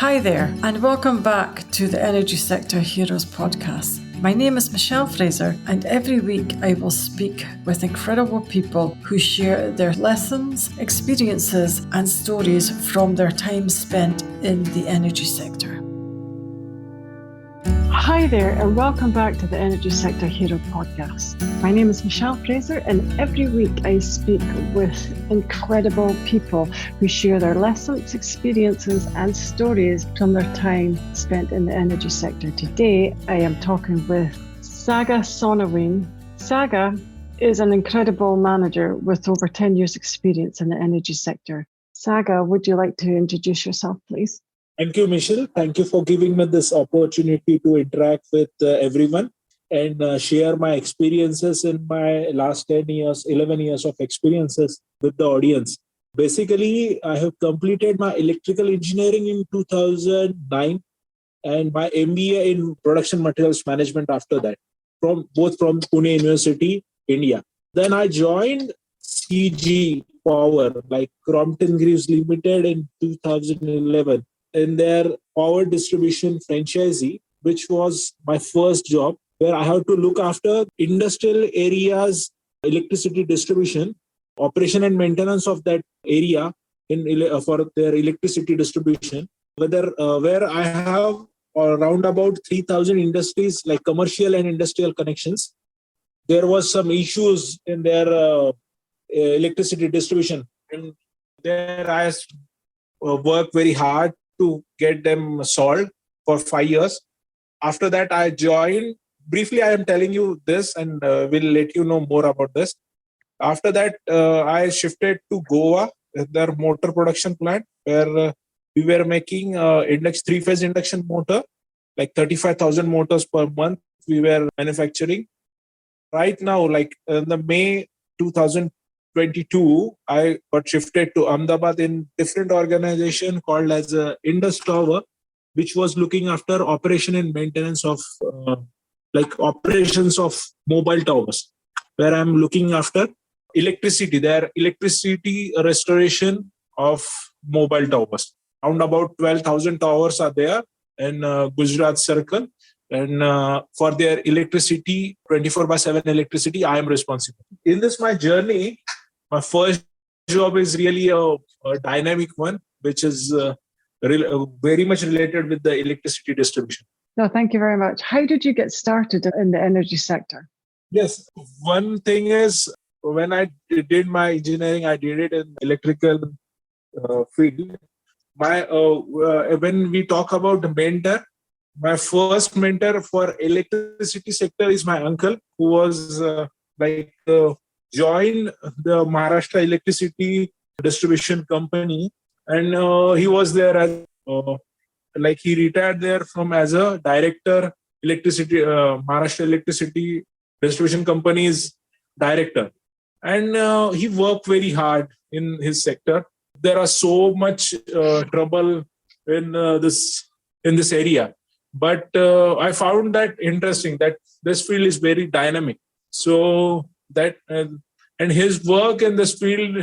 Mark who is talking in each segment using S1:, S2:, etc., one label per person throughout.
S1: Hi there, and welcome back to the Energy Sector Heroes podcast. My name is Michelle Fraser, and every week I will speak with incredible people who share their lessons, experiences, and stories from their time spent in the energy sector. Hi there, and welcome back to the Energy Sector Hero podcast. My name is Michelle Fraser, and every week I speak with incredible people who share their lessons, experiences, and stories from their time spent in the energy sector. Today, I am talking with Sagar Sonawane. Sagar is an incredible manager with over 10 years' experience in the energy sector. Sagar, would you like to introduce yourself, please?
S2: Thank you, Michelle. Thank you for giving me this opportunity to interact with everyone and share my experiences in my last 10 years, 11 years of experiences with the audience. Basically, I have completed my electrical engineering in 2009 and my MBA in production materials management after that, from Pune University, India. Then I joined CG Power, like Crompton Greaves Limited in 2011. In their power distribution franchisee, which was my first job, where I had to look after industrial areas, electricity distribution, operation and maintenance of that area for their electricity distribution. Where I have around about 3,000 industries, like commercial and industrial connections. There was some issues in their electricity distribution, and there I worked very hard to get them solved for 5 years. After that, I joined. Briefly, I am telling you this and we'll let you know more about this. After that, I shifted to Goa, their motor production plant, where we were making three-phase induction motor, like 35,000 motors per month we were manufacturing. Right now, like in the May 2022, I got shifted to Ahmedabad in different organization called as Indus Towers, which was looking after operation and maintenance of operations of mobile towers, where I'm looking after their electricity restoration of mobile towers. Around about 12,000 towers are there in Gujarat Circle. And for their electricity, 24/7 electricity, I am responsible. In this, my journey, my first job is really a dynamic one, which is very much related with the electricity distribution.
S1: No, thank you very much. How did you get started in the energy sector?
S2: Yes, one thing is when I did my engineering, I did it in electrical field. When we talk about the mentor, my first mentor for electricity sector is my uncle, who was joined the Maharashtra Electricity Distribution Company, and he was there as he retired there from as a director, Maharashtra Electricity Distribution Company's director, and he worked very hard in his sector. There are so much trouble in this area. But I found that interesting that this field is very dynamic. So that and his work in this field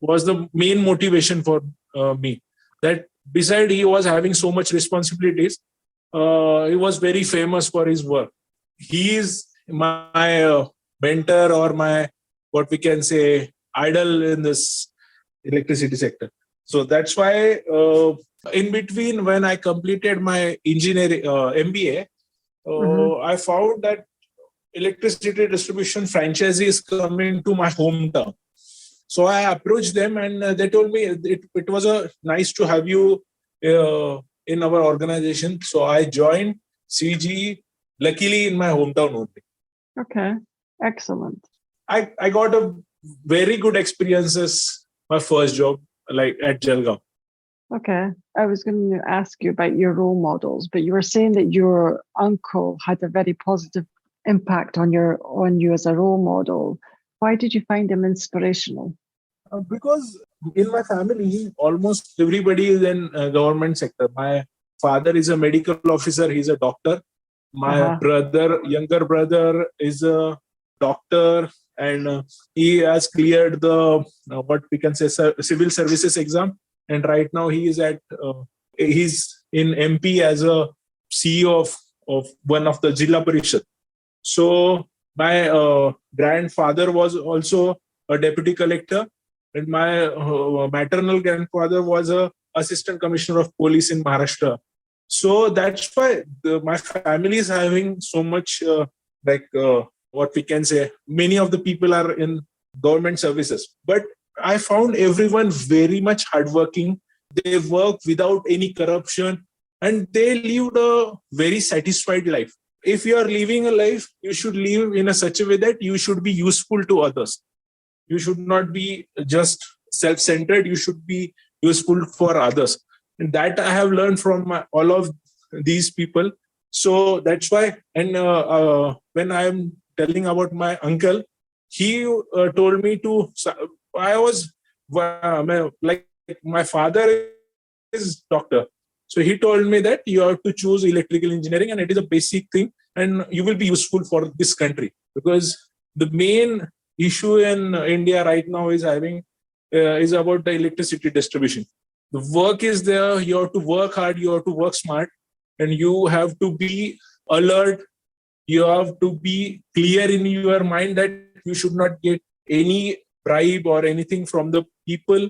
S2: was the main motivation for me. That beside he was having so much responsibilities, he was very famous for his work. He is my mentor, or my what we can say idol in this electricity sector. So that's why. In between, when I completed my engineering MBA, I found that electricity distribution franchisee is coming to my hometown. So I approached them, and they told me it was nice to have you in our organization. So I joined CG, luckily in my hometown only.
S1: Okay, excellent.
S2: I got a very good experiences. My first job, like at Jalgaon.
S1: Okay. I was going to ask you about your role models, but you were saying that your uncle had a very positive impact on you as a role model. Why did you find him inspirational?
S2: Because in my family, almost everybody is in government sector. My father is a medical officer. He's a doctor. My younger brother is a doctor, and he has cleared the what we can say civil services exam. And right now he is at he's in MP as a CEO of one of the Jilla Parishad. So my grandfather was also a deputy collector, and my maternal grandfather was a assistant commissioner of police in Maharashtra. So that's why my family is having so much what we can say. Many of the people are in government services, but I found everyone very much hardworking. They work without any corruption, and they lived a very satisfied life. If you are living a life, you should live in a such a way that you should be useful to others. You should not be just self-centered. You should be useful for others. And that I have learned from all of these people. So that's why. And when I am telling about my uncle, he told me to. I was like my father is doctor. So he told me that you have to choose electrical engineering, and it is a basic thing, and you will be useful for this country, because the main issue in India right now is about the electricity distribution. The work is there. You have to work hard. You have to work smart, and you have to be alert. You have to be clear in your mind that you should not get any bribe or anything from the people,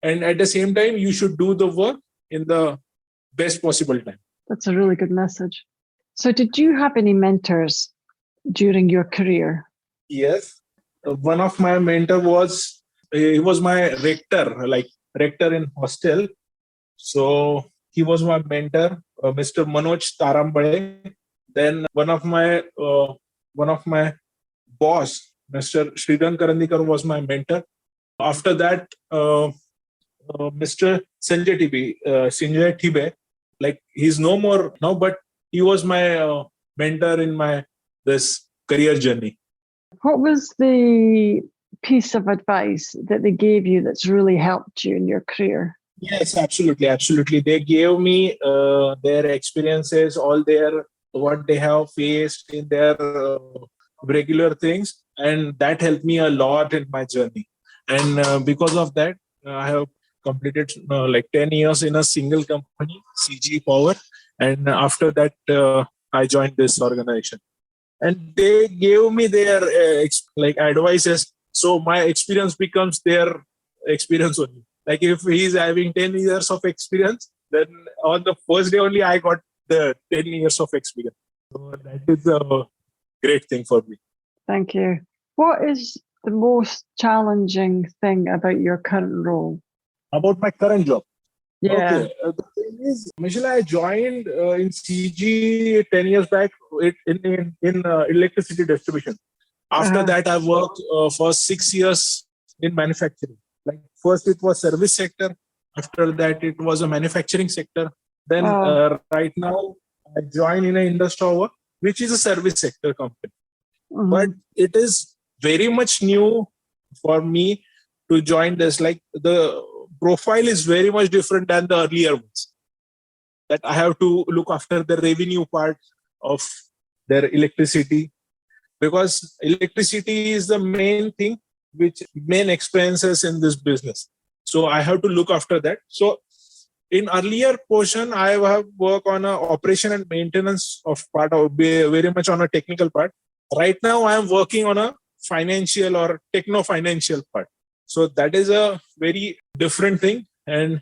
S2: and at the same time, you should do the work in the best possible time.
S1: That's a really good message. So did you have any mentors during your career?
S2: Yes. One of my mentor he was my rector in hostel. So he was my mentor, Mr. Manoj Tarambale. Then one of my boss, Mr. Sridhan Karandikar, was my mentor. After that, Mr. Sanjay Tibe, like he's no more now, but he was my mentor in my this career journey.
S1: What was the piece of advice that they gave you that's really helped you in your career?
S2: Yes, absolutely. They gave me their experiences, what they have faced in their regular things, and that helped me a lot in my journey. And because of that, I have completed 10 years in a single company, CG Power, and after that, I joined this organization. And they gave me their advices, so my experience becomes their experience only. Like if he's having 10 years of experience, then on the first day only I got the 10 years of experience. So that is a great thing for me.
S1: Thank you. What is the most challenging thing about your current role?
S2: About my current job?
S1: Yeah.
S2: Okay. The thing is, Michelle, I joined in CG 10 years back in electricity distribution. After that, I worked for 6 years in manufacturing. Like first it was service sector. After that, it was a manufacturing sector. Then right now, I joined in an Indus Tower, which is a service sector company. Mm-hmm. But it is very much new for me to join this. Like the profile is very much different than the earlier ones. That I have to look after the revenue part of their electricity, because electricity is the main thing, main expenses in this business. So I have to look after that. So in earlier portion, I have worked on a operation and maintenance of part of very much on a technical part. Right now, I am working on a financial or techno-financial part. So that is a very different thing and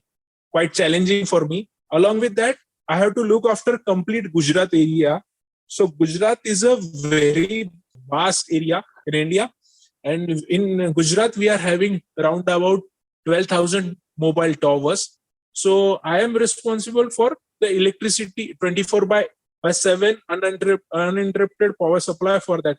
S2: quite challenging for me. Along with that, I have to look after complete Gujarat area. So Gujarat is a very vast area in India. And in Gujarat, we are having around about 12,000 mobile towers. So I am responsible for the electricity 24/7 uninterrupted power supply for that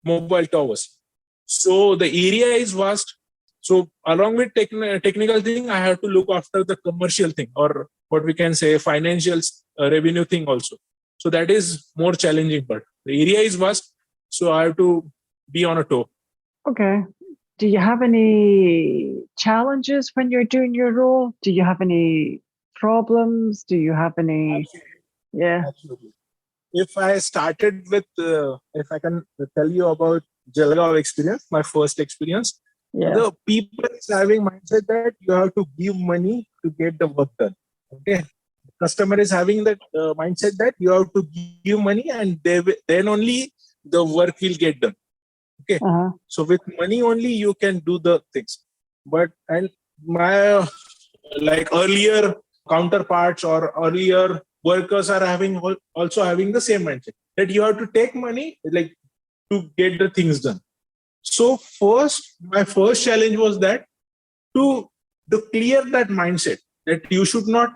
S2: mobile towers. So the area is vast. So along with technical thing, I have to look after the commercial thing, or what we can say financial revenue thing also. So that is more challenging, but the area is vast. So I have to be on a toe.
S1: Okay. Do you have any challenges when you're doing your role? Do you have any problems? Do you have any?
S2: Absolutely.
S1: Yeah.
S2: Absolutely. If I started with, if I can tell you about Jalgaon experience, my first experience, the people is having mindset that you have to give money to get the work done. Okay. customer is having that mindset that you have to give money and then only the work will get done. Okay. So with money only you can do the things. But and my like earlier counterparts or earlier workers are also having the same mindset that you have to take money like to get the things done. So my first challenge was that to clear that mindset that you should not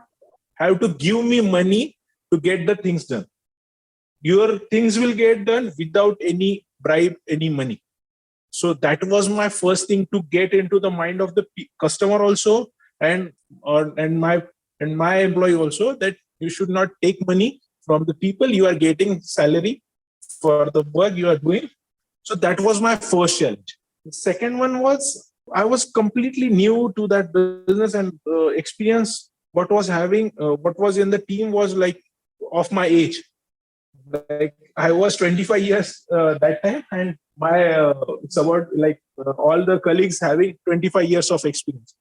S2: have to give me money to get the things done. Your things will get done without any bribe, any money. So that was my first thing, to get into the mind of the customer also, and my employee also, that you should not take money from the people. You are getting salary for the work you are doing. So that was my first challenge. The second one was I was completely new to that business, and experience what was in the team was like of my age. Like I was 25 years that time, and my it's about like all the colleagues having 25 years of experience.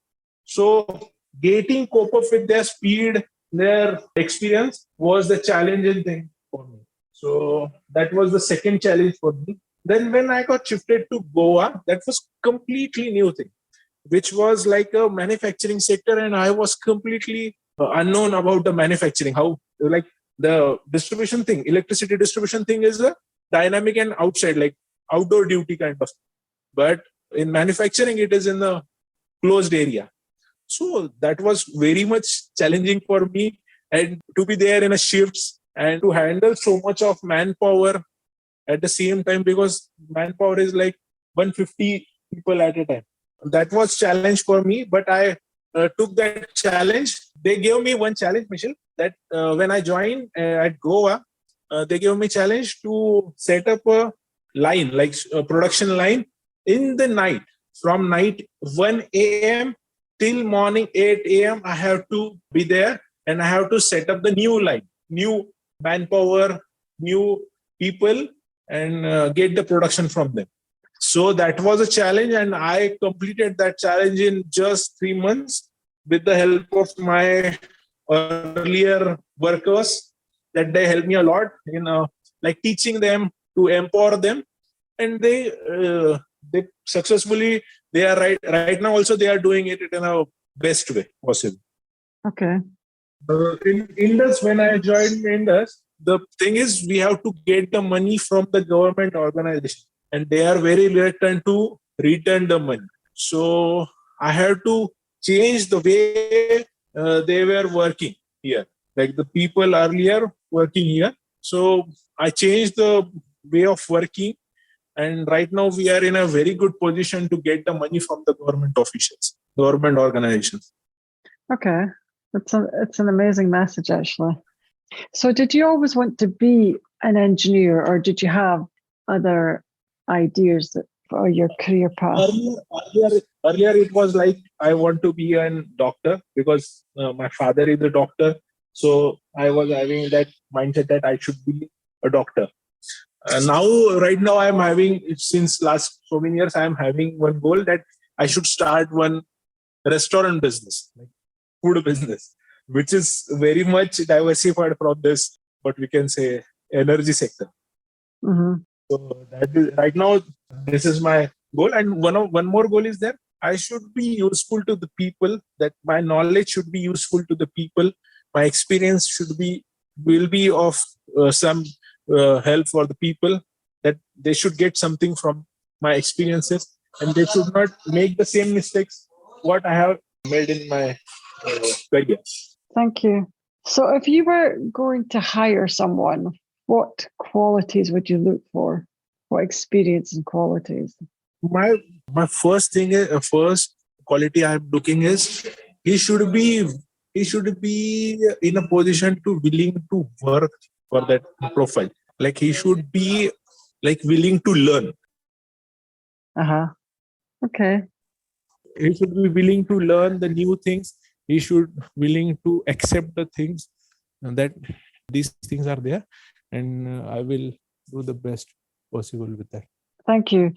S2: So getting cope up with their speed, their experience was the challenging thing for me. So that was the second challenge for me. Then when I got shifted to Goa, that was completely new thing, which was like a manufacturing sector, and I was completely unknown about the manufacturing. How like the distribution thing, electricity distribution thing is a dynamic and outside, like outdoor duty kind of. But in manufacturing, it is in the closed area. So that was very much challenging for me, and to be there in a shifts and to handle so much of manpower at the same time, because manpower is like 150 people at a time. That was challenge for me, but I took that challenge. They gave me one challenge, Michelle, that when I joined at Goa, they gave me challenge to set up a line, like a production line in the night, from night 1 a.m. till morning 8 a.m. I have to be there, and I have to set up the new line, new manpower, new people, and get the production from them. So that was a challenge, and I completed that challenge in just 3 months with the help of my earlier workers. That they helped me a lot in like teaching them, to empower them, and they successfully, they are right now also they are doing it in a best way possible.
S1: Okay.
S2: In Indus, when I joined Indus, the thing is we have to get the money from the government organization, and they are very reluctant to return the money. So I had to change the way they were working here, like the people earlier working here. So I changed the way of working, and right now we are in a very good position to get the money from the government officials, government organizations.
S1: Okay. It's an amazing message, actually. So did you always want to be an engineer, or did you have other ideas for your career path?
S2: Earlier it was like I want to be a doctor, because my father is a doctor. So I was having that mindset that I should be a doctor. Right now I'm having, since last so many years, I'm having one goal that I should start one restaurant business, like food business, which is very much diversified from this, what we can say, energy sector.
S1: Mm-hmm.
S2: So that is, right now, this is my goal. And one more goal is that I should be useful to the people, that my knowledge should be useful to the people. My experience will be of some help for the people, that they should get something from my experiences, and they should not make the same mistakes what I have made in my career.
S1: Thank you. So if you were going to hire someone, what qualities would you look for? What experience and qualities?
S2: My first quality I'm looking is he should be in a position to willing to work for that profile. Like he should be like willing to learn.
S1: Uh-huh. Okay.
S2: He should be willing to learn the new things. He should willing to accept the things, and that these things are there, and I will do the best possible with that.
S1: Thank you.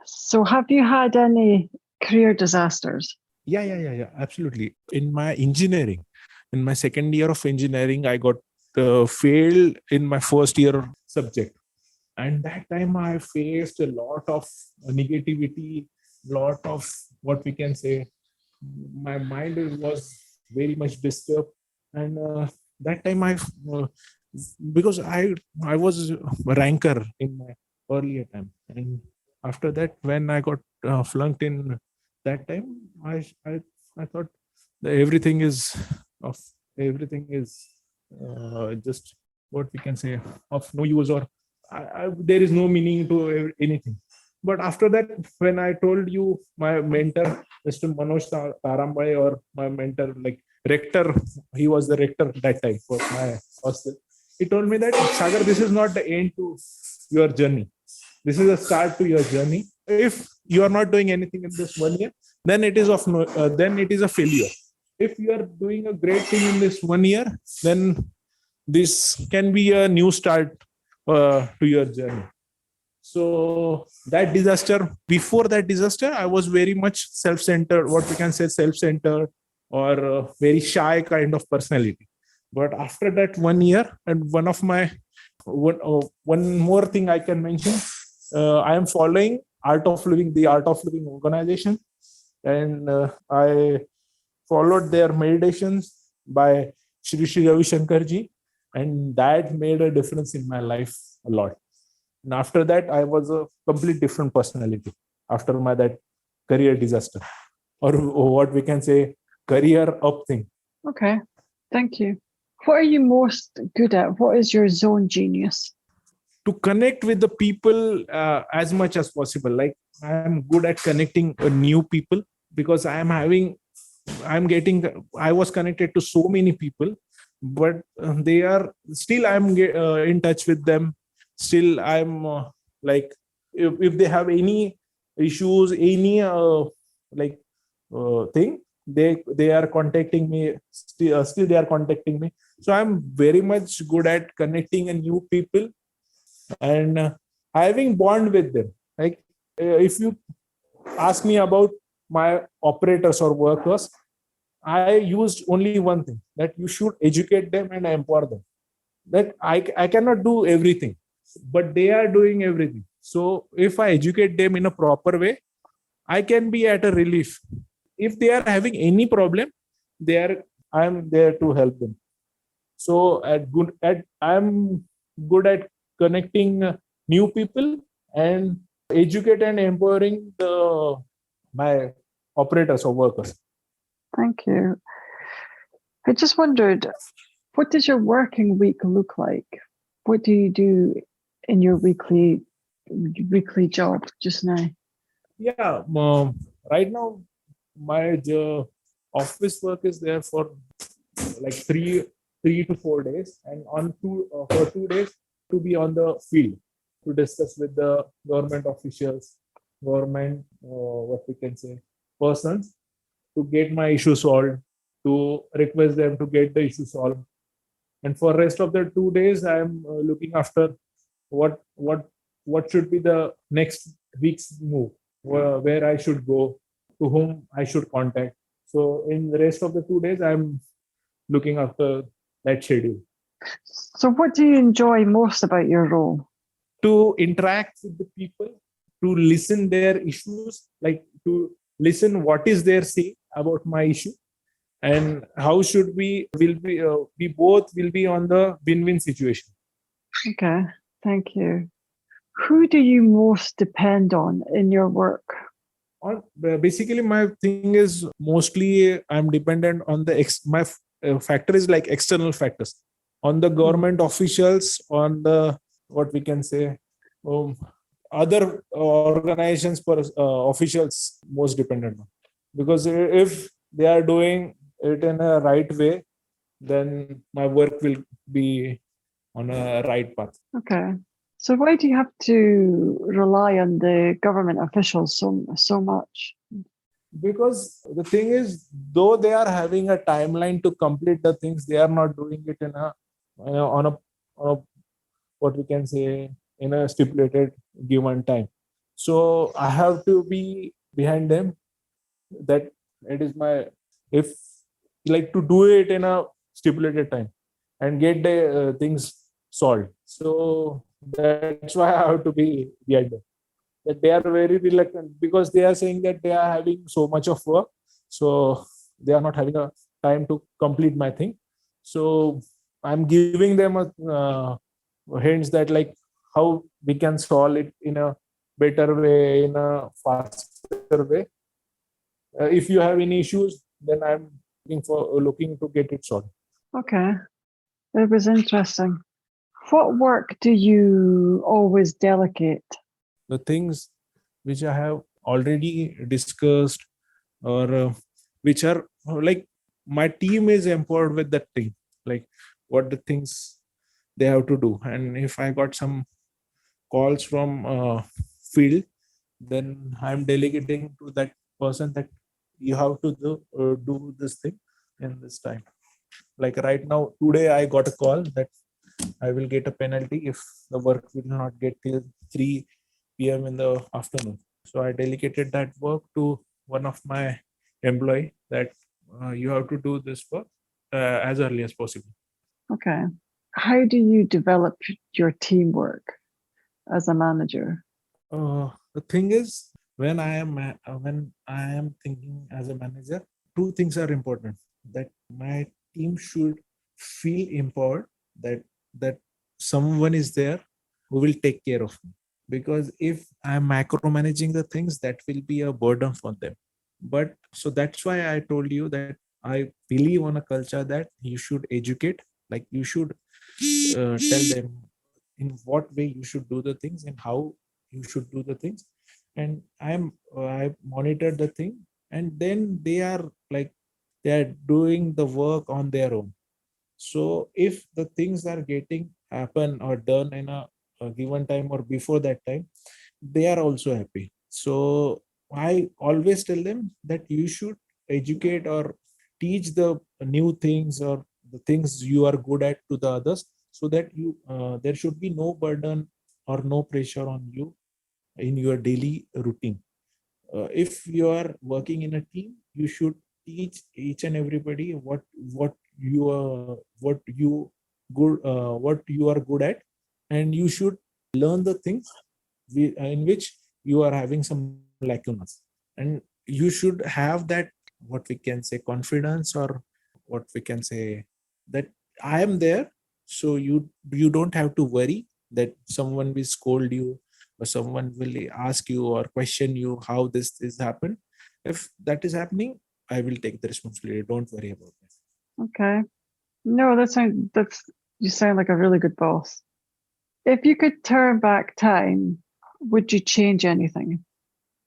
S1: So have you had any career disasters?
S2: Yeah, absolutely. In my engineering,
S3: in my second year of engineering, I got failed in my first year subject. And that time I faced a lot of negativity, lot of what we can say, my mind was very much disturbed. And that time uh, because I was a ranker in my earlier time. And after that, when I got flunked in that time, I thought that of everything is just what we can say, of no use, or there is no meaning to anything. But after that, when I told you my mentor, Mr. Manoj Tarambai, or my mentor, like rector, he was the rector that time for my hostel. He told me that, Sagar, this is not the end to your journey. This is a start to your journey. If you are not doing anything in this 1 year, then it is then it is a failure. If you are doing a great thing in this 1 year, then this can be a new start to your journey. So that disaster, before that disaster, I was very much self-centered, what we can say, self-centered, or very shy kind of personality. But after that 1 year, and one more thing I can mention, I am following the Art of Living organization, and I followed their meditations by Shri Ravi Shankar ji, and that made a difference in my life a lot. And after that, I was a complete different personality after my that career disaster, or what we can say, career up thing.
S1: Okay, thank you. What are you most good at? What is your zone genius?
S3: To connect with the people as much as possible. Like, I'm good at connecting new people, because I was connected to so many people, but they are still, in touch with them. Still, I'm like, if they have any issues, any thing, they are contacting me. Still they are contacting me. So I'm very much good at connecting a new people, and having bond with them. Like, if you ask me about my operators or workers, I used only one thing, that you should educate them and empower them. That I cannot do everything, but they are doing everything. So if I educate them in a proper way, I can be at a relief. If they are having any problem, I'm there to help them. So I'm good at connecting new people, and educate and empowering my operators or workers.
S1: Thank you. I just wondered, what does your working week look like? What do you do in your weekly job just now?
S3: Yeah, right now my office work is there for like 3 to 4 days, and for 2 days to be on the field to discuss with the government officials, government what we can say, persons, to get my issue solved, to request them to get the issue solved. And for rest of the 2 days, I'm looking after what should be the next week's move, where I should go, to whom I should contact. So in the rest of the 2 days, I'm looking after that schedule.
S1: So what do you enjoy most about your role?
S3: To interact with the people, to listen their issues, like to listen what is their say about my issue, and how should we both will be on the win-win situation.
S1: Okay, thank you. Who do you most depend on in your work?
S3: Basically, my thing is mostly I'm dependent on my factor is like external factors, on the government officials, on the what we can say, other organizations for officials, most dependent on. Because if they are doing it in a right way, then my work will be on a right path.
S1: Okay. So why do you have to rely on the government officials so much?
S3: Because the thing is, though they are having a timeline to complete the things, they are not doing it on a what we can say, in a stipulated given time. So I have to be behind them. That it is my, if like, to do it in a stipulated time and get the things solved. So that's why I have to be the elder. That they are very reluctant because they are saying that they are having so much of work, so they are not having a time to complete my thing. So I'm giving them a hints that like how we can solve it in a better way, in a faster way. If you have any issues, then I'm looking to get it solved.
S1: Okay. It was interesting. What work do you always delegate?
S3: The things which I have already discussed, or which are like my team is empowered with that thing, like what the things they have to do. And if I got some calls from field, then I'm delegating to that person that you have to do this thing in this time. Like right now, today I got a call that I will get a penalty if the work will not get till 3 p.m. in the afternoon. So I delegated that work to one of my employee that you have to do this work as early as possible.
S1: Okay. How do you develop your teamwork as a manager?
S3: The thing is, when I am thinking as a manager, two things are important. That my team should feel empowered, that that someone is there who will take care of me. Because if I'm micromanaging the things, that will be a burden for them. But so that's why I told you that I believe on a culture that you should educate, like you should tell them in what way you should do the things and how you should do the things. And I monitor the thing, and then they are like they are doing the work on their own. So if the things are getting happen or done in a given time or before that time, they are also happy. So I always tell them that you should educate or teach the new things or the things you are good at to the others, so that you there should be no burden or no pressure on you in your daily routine. If you are working in a team, you should teach each and everybody what you are good at, and you should learn the things in which you are having some lacunas. And you should have that, what we can say, confidence, or what we can say, that I am there, so you don't have to worry that someone will scold you or someone will ask you or question you how this is happened. If that is happening, I will take the responsibility. Don't worry about that.
S1: Okay. No, that's you sound like a really good boss. If you could turn back time, would you change anything?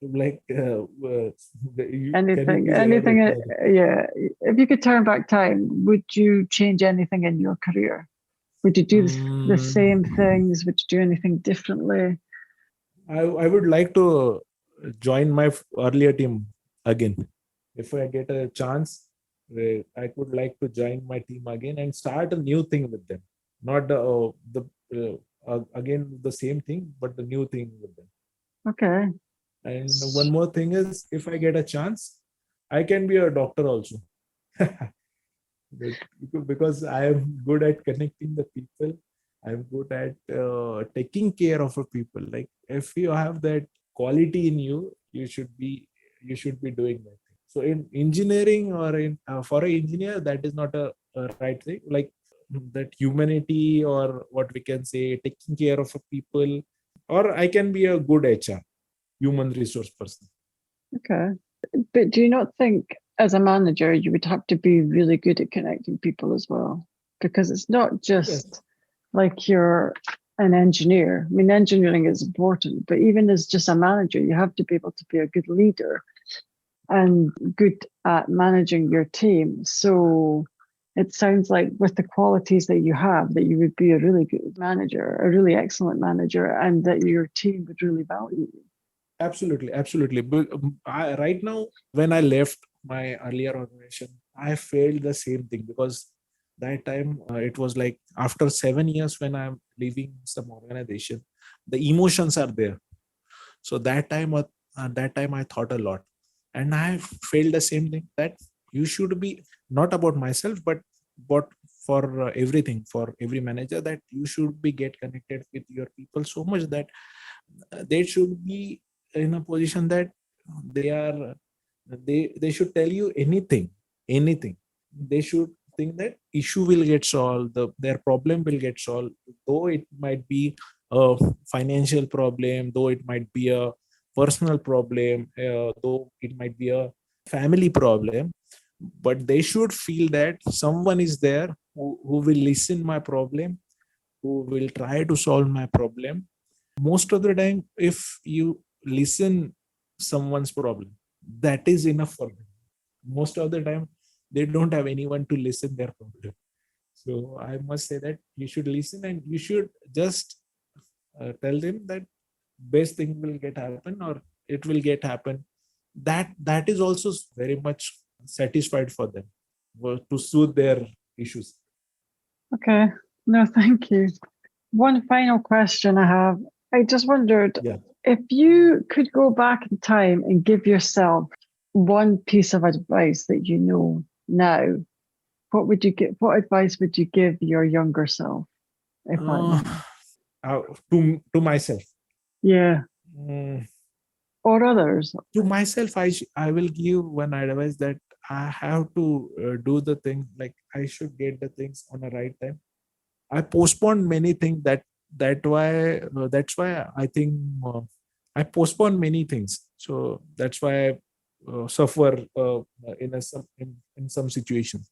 S3: Like can you
S1: Anything,
S3: please
S1: anything,
S3: elaborate further?
S1: yeah. If you could turn back time, would you change anything in your career? Would you do the same things? Would you do anything differently?
S3: I would like to join my earlier team again. If I get a chance, I would like to join my team again and start a new thing with them. Not again the same thing, but the new thing with them.
S1: Okay.
S3: And one more thing is, if I get a chance, I can be a doctor also. Because I am good at connecting the people. I'm good at taking care of a people. Like if you have that quality in you, you should be doing that thing. So in engineering or in for an engineer, that is not a right thing. Like that humanity, or what we can say, taking care of a people, or I can be a good HR, human resource person.
S1: Okay. But do you not think as a manager, you would have to be really good at connecting people as well? Because it's not just
S3: Yes.
S1: like you're an engineer. I mean, engineering is important, but even as just a manager, you have to be able to be a good leader and good at managing your team. So it sounds like with the qualities that you have, that you would be a really good manager, a really excellent manager, and that your team would really value you.
S3: Absolutely. But right now, when I left my earlier organization, I failed the same thing, because that time it was like after 7 years when I'm leaving some organization, the emotions are there. So that time I thought a lot, and I failed the same thing, that you should be not about myself, but but for everything, for every manager, that you should be get connected with your people so much that they should be in a position that they should tell you anything. They should think that issue will get solved, their problem will get solved, though it might be a financial problem, though it might be a personal problem, though it might be a family problem, but they should feel that someone is there who will listen my problem, who will try to solve my problem. Most of the time, if you listen someone's problem, that is enough for them. Most of the time, they don't have anyone to listen their problem. So I must say that you should listen, and you should just tell them that best thing will get happen, or it will get happen. That is also very much satisfied for them, to soothe their issues.
S1: Okay. No, thank you. One final question I have. I just wondered, if you could go back in time and give yourself one piece of advice that you know now, what would you give? What advice would you give your younger self?
S3: To myself.
S1: Yeah. Or others.
S3: To myself, I will give one advice, that I have to do the things, like I should get the things on the right time. I postponed many things. That's why I think I postponed many things. So that's why I suffer in some situations.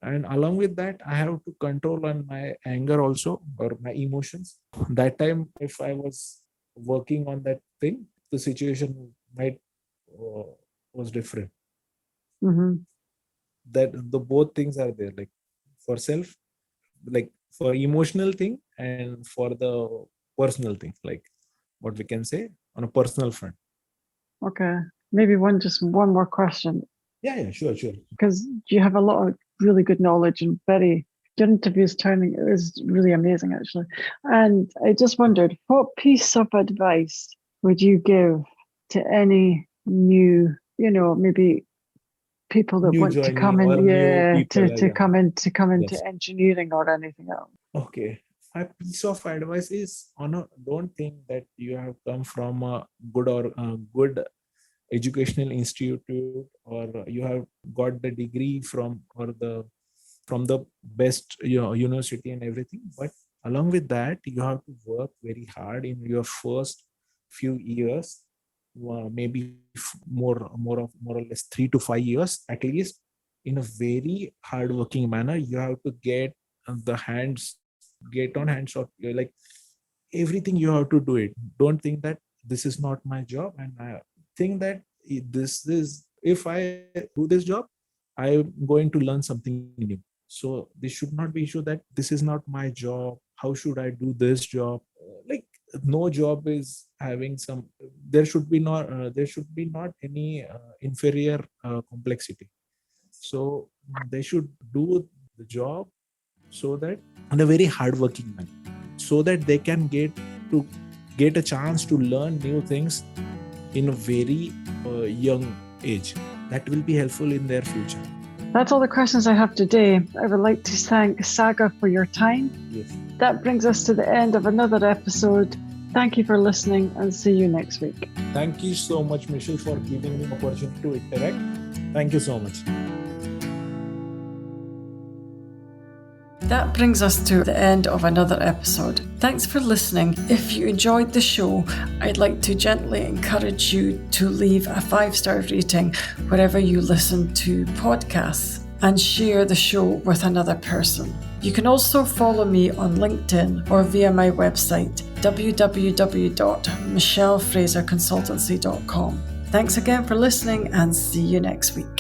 S3: And along with that, I have to control on my anger also, or my emotions. That time, if I was working on that thing, the situation might was different.
S1: Mm-hmm.
S3: That the both things are there, like for self, like for emotional thing, and for the personal thing, like what we can say on a personal front.
S1: Okay, maybe one more question.
S3: Yeah, sure.
S1: Because you have a lot of really good knowledge, and your interviews is really amazing, actually. And I just wondered, what piece of advice would you give to any new, maybe people that want to come in, come into engineering or anything else?
S3: Okay. My piece of advice is, don't think that you have come from a good educational institute, or you have got the degree from the best university and everything. But along with that, you have to work very hard in your first few years, maybe more or less 3 to 5 years at least, in a very hardworking manner. You have to get on hands of, like, everything you have to do it. Don't think that this is not my job, and I think that this is, if I do this job, I'm going to learn something new. So this should not be issue that this is not my job. How should I do this job? Like, no job is having some. There should be not any inferior complexity. So they should do the job so that in a very hardworking manner, so that they can get a chance to learn new things in a very young age. That will be helpful in their future.
S1: That's all the questions I have today. I would like to thank Sagar for your time.
S3: Yes.
S1: That brings us to the end of another episode. Thank you for listening, and see you next week.
S3: Thank you so much, Michelle, for giving me the opportunity to interact. Thank you so much.
S1: That brings us to the end of another episode. Thanks for listening. If you enjoyed the show, I'd like to gently encourage you to leave a 5-star rating wherever you listen to podcasts, and share the show with another person. You can also follow me on LinkedIn or via my website, www.michellefraserconsultancy.com. Thanks again for listening, and see you next week.